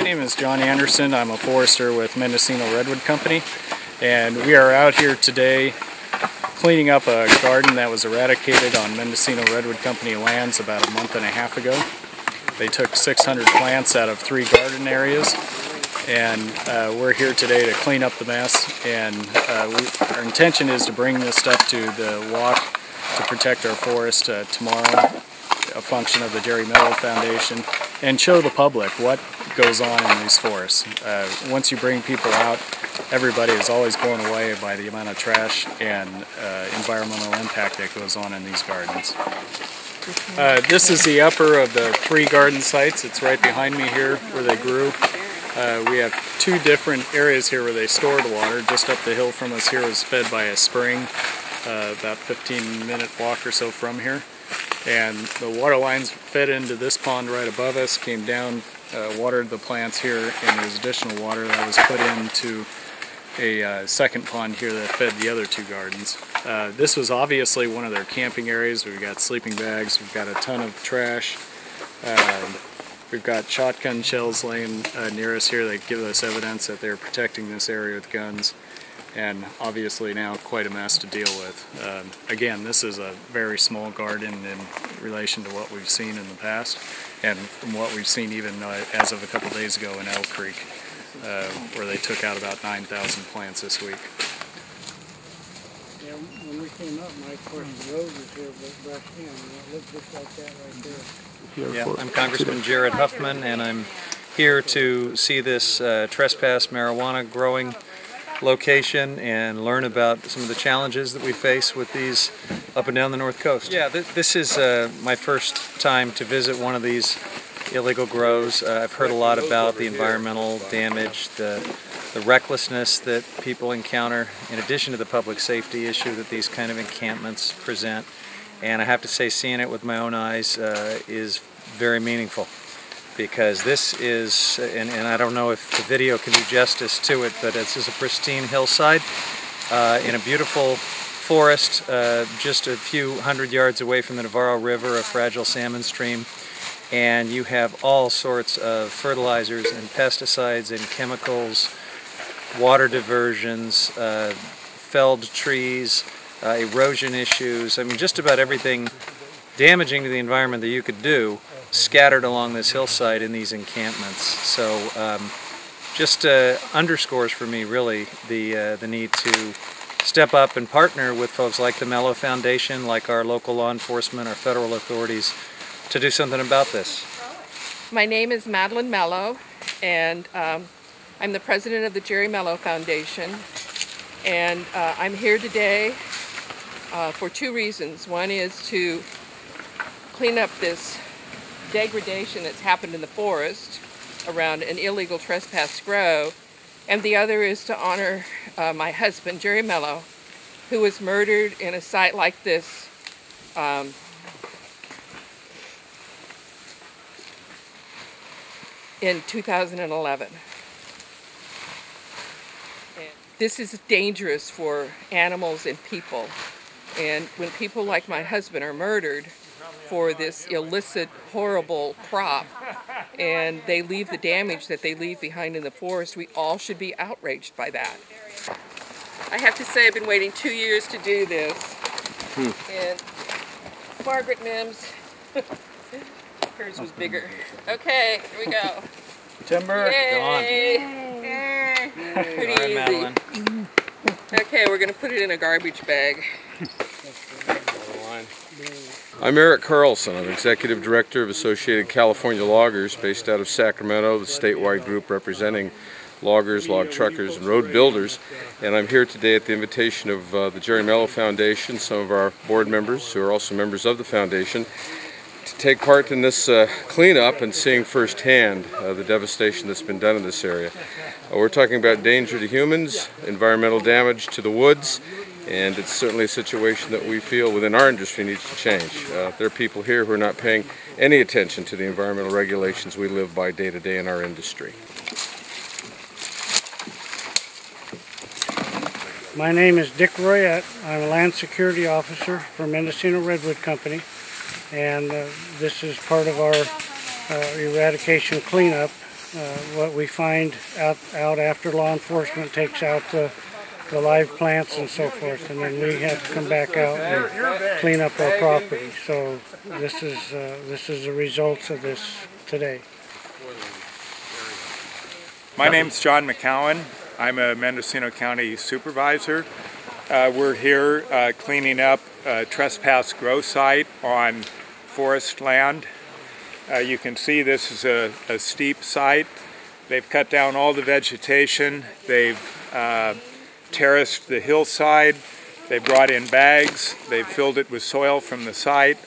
name is John Anderson. I'm a forester with Mendocino Redwood Company, and we are out here today cleaning up a garden that was eradicated on Mendocino Redwood Company lands about a month and a half ago. They took 600 plants out of 3 garden areas, and we're here today to clean up the mess. And our intention is to bring this stuff to the walk to protect our forest tomorrow, a function of the Jere Melo Foundation, and show the public what goes on in these forests. Once you bring people out, everybody is always blown away by the amount of trash and environmental impact that goes on in these gardens. This is the upper of the 3 garden sites. It's right behind me here where they grew. We have 2 different areas here where they stored water. Just up the hill from us here is fed by a spring, about 15-minute walk or so from here. And the water lines fed into this pond right above us, came down, watered the plants here, and there's additional water that was put into a second pond here that fed the other 2 gardens. This was obviously one of their camping areas. We've got sleeping bags, we've got a ton of trash. We've got shotgun shells laying near us here that give us evidence that they're protecting this area with guns. And obviously now quite a mess to deal with. Again, this is a very small garden in relation to what we've seen in the past, and from what we've seen even as of a couple days ago in Elk Creek, where they took out about 9,000 plants this week. Yeah, when we came up, Mike, of course, the road was here, but brushed in, and it looked just like that right there. Yeah, I'm Congressman Jared Huffman, and I'm here to see this trespass marijuana growing location and learn about some of the challenges that we face with these up and down the North Coast. Yeah, this is my first time to visit one of these illegal grows. I've heard a lot about the environmental damage, the recklessness that people encounter, in addition to the public safety issue that these kind of encampments present. And I have to say, seeing it with my own eyes is very meaningful. Because this is, and I don't know if the video can do justice to it, but this is a pristine hillside in a beautiful forest just a few hundred yards away from the Navarro River, a fragile salmon stream, and you have all sorts of fertilizers and pesticides and chemicals, water diversions, felled trees, erosion issues. I mean, just about everything damaging to the environment that you could do scattered along this hillside in these encampments. So just underscores for me really the need to step up and partner with folks like the Melo Foundation, like our local law enforcement, our federal authorities, to do something about this. My name is Madeline Melo, and I'm the president of the Jere Melo Foundation, and I'm here today for 2 reasons. One is to clean up this degradation that's happened in the forest around an illegal trespass grow, and the other is to honor my husband, Jere Melo, who was murdered in a site like this in 2011. And this is dangerous for animals and people, and when people like my husband are murdered for this illicit, horrible crop, and they leave the damage that they leave behind in the forest, we all should be outraged by that. I have to say I've been waiting 2 years to do this. And Margaret Mims, hers was bigger. Okay, here we go. Timber, Yay! gone. Pretty All right, easy. Madeline. Okay, we're going to put it in a garbage bag. I'm Eric Carlson. I'm Executive Director of Associated California Loggers based out of Sacramento, the statewide group representing loggers, log truckers, and road builders. And I'm here today at the invitation of the Jere Melo Foundation, some of our board members who are also members of the foundation, to take part in this cleanup and seeing firsthand the devastation that's been done in this area. We're talking about danger to humans, environmental damage to the woods, and it's certainly a situation that we feel within our industry needs to change. There are people here who are not paying any attention to the environmental regulations we live by day to day in our industry. My name is Dick Royette. I'm a land security officer for Mendocino Redwood Company, and this is part of our eradication cleanup what we find out after law enforcement takes out the live plants and so forth, and then we have to come back out and clean up our property. So this is the results of this today. My name's John McCowan. I'm a Mendocino County supervisor. We're here cleaning up a trespass grow site on forest land. You can see this is a steep site. They've cut down all the vegetation. They've terraced the hillside. They brought in bags. They've filled it with soil from the site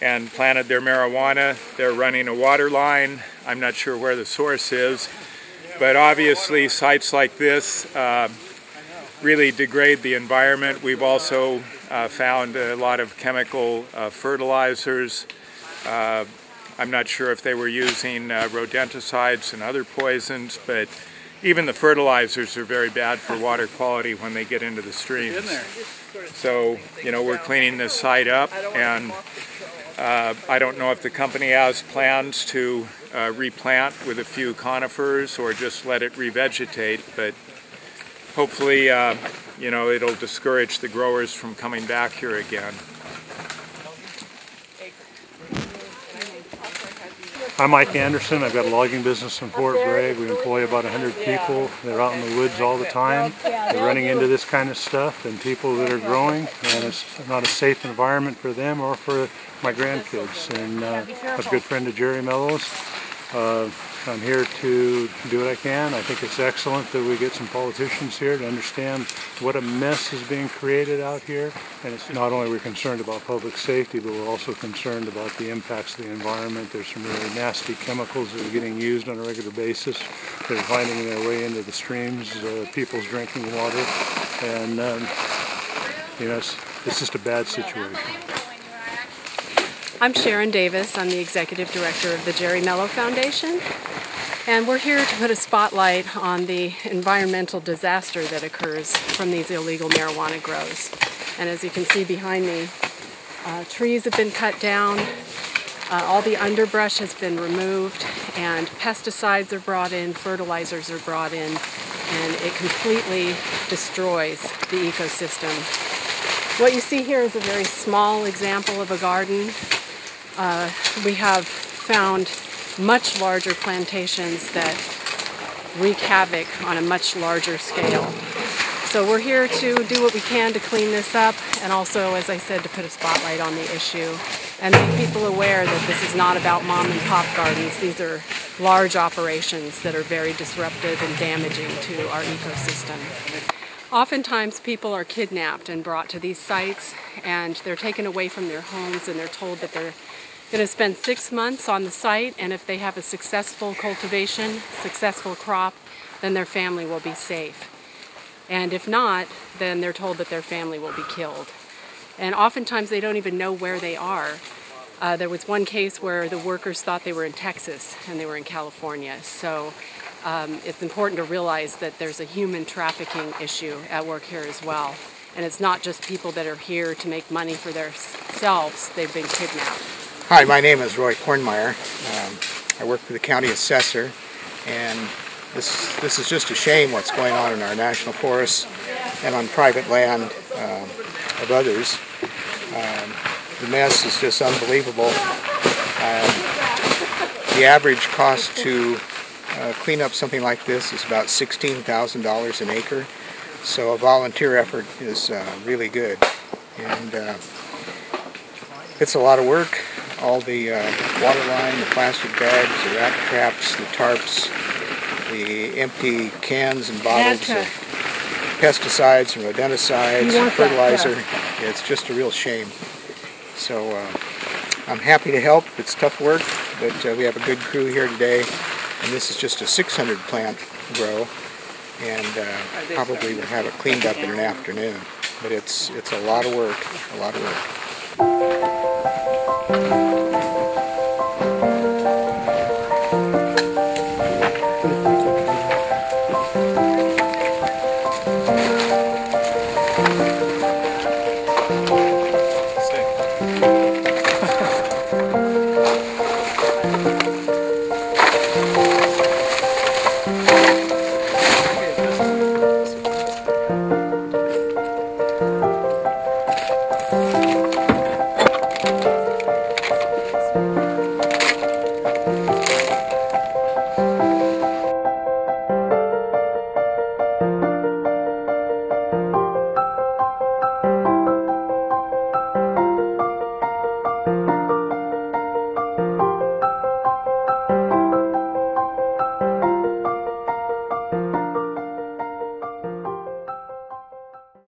and planted their marijuana. They're running a water line. I'm not sure where the source is, but obviously sites like this really degrade the environment. We've also found a lot of chemical fertilizers. I'm not sure if they were using rodenticides and other poisons, but even the fertilizers are very bad for water quality when they get into the streams. So, you know, we're cleaning this site up, and I don't know if the company has plans to replant with a few conifers or just let it revegetate, but hopefully, you know, it'll discourage the growers from coming back here again. I'm Mike Anderson. I've got a logging business in Fort Bragg. We employ about 100 people. They're out in the woods all the time. They're running into this kind of stuff and people that are growing, and it's not a safe environment for them or for my grandkids. And I was a good friend of Jere Melo's. I'm here to do what I can. I think it's excellent that we get some politicians here to understand what a mess is being created out here. And it's not only we're concerned about public safety, but we're also concerned about the impacts of the environment. There's some really nasty chemicals that are getting used on a regular basis. They're finding their way into the streams, people's drinking water, and you know, it's just a bad situation. I'm Sharon Davis. I'm the Executive Director of the Jere Melo Foundation, and we're here to put a spotlight on the environmental disaster that occurs from these illegal marijuana grows. And as you can see behind me, trees have been cut down, all the underbrush has been removed, and pesticides are brought in, fertilizers are brought in, and it completely destroys the ecosystem. What you see here is a very small example of a garden. We have found much larger plantations that wreak havoc on a much larger scale. So we're here to do what we can to clean this up, and also, as I said, to put a spotlight on the issue and make people aware that this is not about mom and pop gardens. These are large operations that are very disruptive and damaging to our ecosystem. Oftentimes people are kidnapped and brought to these sites, and they're taken away from their homes, and they're told that they're going to spend 6 months on the site, and if they have a successful cultivation, successful crop, then their family will be safe. And if not, then they're told that their family will be killed. And oftentimes they don't even know where they are. There was one case where the workers thought they were in Texas and they were in California. So it's important to realize that there's a human trafficking issue at work here as well. And it's not just people that are here to make money for themselves, they've been kidnapped. Hi, my name is Roy Kornmeyer. I work for the county assessor, and this is just a shame what's going on in our national forests and on private land of others. The mess is just unbelievable. The average cost to clean up something like this is about $16,000 an acre, so a volunteer effort is really good. And it's a lot of work. All the water line, the plastic bags, the rat traps, the tarps, the empty cans and bottles of pesticides and rodenticides and fertilizer. It's just a real shame. So I'm happy to help. It's tough work, but we have a good crew here today, and this is just a 600 plant grow, and probably we'll have it cleaned up in an afternoon. But it's a lot of work, a lot of work.